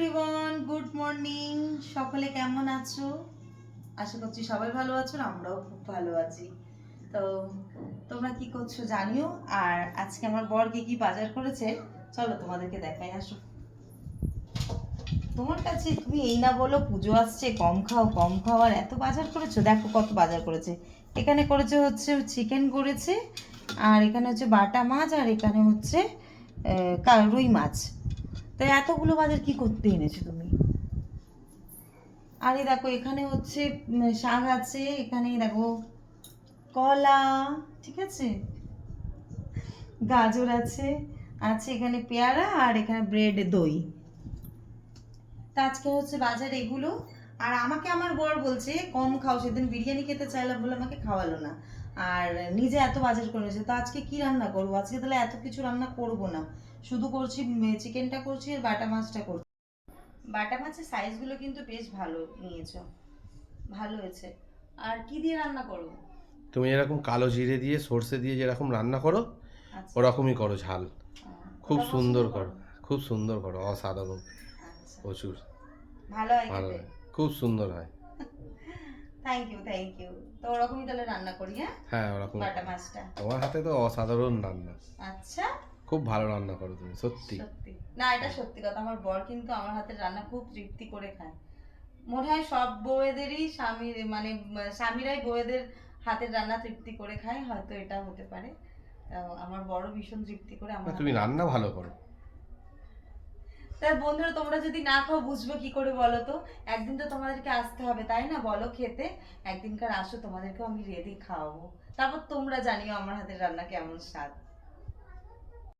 Everyone, good morning. সকলে কেমন আছো? আশা করছি সবাই ভালো আছো, আমরাও খুব ভালো আছি। তো তোমরা কি করছো জানিও। আর আজকে আমার বর কি বাজার করেছে চলো তোমাদেরকে দেখাই। আসো, তোমার কাছে তুমি এই না বলো পুজো আসছে, কম খাও আর এত বাজার করেছো। দেখো কত বাজার করেছে। এখানে করেছে হচ্ছে চিকেন করেছে, আর এখানে হচ্ছে বাটা মাছ, আর এখানে হচ্ছে রুই মাছ। তাই এতগুলো বাজার কি করতে এনেছো তুমি? আর এই দেখো এখানে হচ্ছে শাক আছে, এখানে দেখো কলা, ঠিক আছে, গাজর আছে, আছে এখানে পেয়ারা, আর এখানে ব্রেড দই। তা আজকে হচ্ছে বাজার এগুলো। আর আমাকে আমার বর বলছে কম খাও, সেদিন বিরিয়ানি খেতে চাইলাম বলে আমাকে খাওয়ালো না, আর নিজে এত বাজার করেছে। তো আজকে কি রান্না করবো? আজকে তাহলে এত কিছু রান্না করব না, শুধু করছি চিকেনটা করছি আর বাটা মাছটা করছি। বাটা মাছের সাইজগুলো কিন্তু বেশ ভালো নিয়েছো, ভালো হয়েছে। আর কি দিয়ে রান্না করবো? তুমি এরকম কালো জিরে দিয়ে সর্ষে দিয়ে যেরকম রান্না করো আচ্ছা, ওরকমই করো ঝাল। খুব ওটা পছন্দ সুন্দর করো? করো, খুব সুন্দর করো, অসাধারণ, আচ্ছা, প্রচুর ভালো হয় ভালো খেতে। হয়, খুব সুন্দর হয়। Thank you. তো ওরকমই তাহলে রান্না করি, হ্যাঁ, হ্যাঁ ওরকম বাটা মাছটা। তোমার হাতে তো অসাধারণ রান্না, আচ্ছা, খুব ভালো রান্না করো তুমি, সত্যি। সত্যি না, এটা সত্যি কথা। আমার বর কিন্তু আমার হাতের রান্না খুব তৃপ্তি করে খায়। মনে হয় সব বউয়েদেরই স্বামীর মানে স্বামীরাই বউয়েদের হাতের রান্না তৃপ্তি করে খায়, হয়তো এটা হতে পারে। আমার বড় ভীষণ তৃপ্তি করে না আমার তুমি হাতের রান্না রান্না। ভালো করো। তাই বন্ধুরা, তোমরা যদি না খাও বুঝবো কি করে বলো তো? একদিন তো তোমাদেরকে আসতে হবে, তাই না বলো, খেতে। একদিনকার আসো, তোমাদেরকেও আমি রেঁধে খাওয়াবো, তারপর তোমরা জানিও আমার হাতের রান্না কেমন স্বাদ।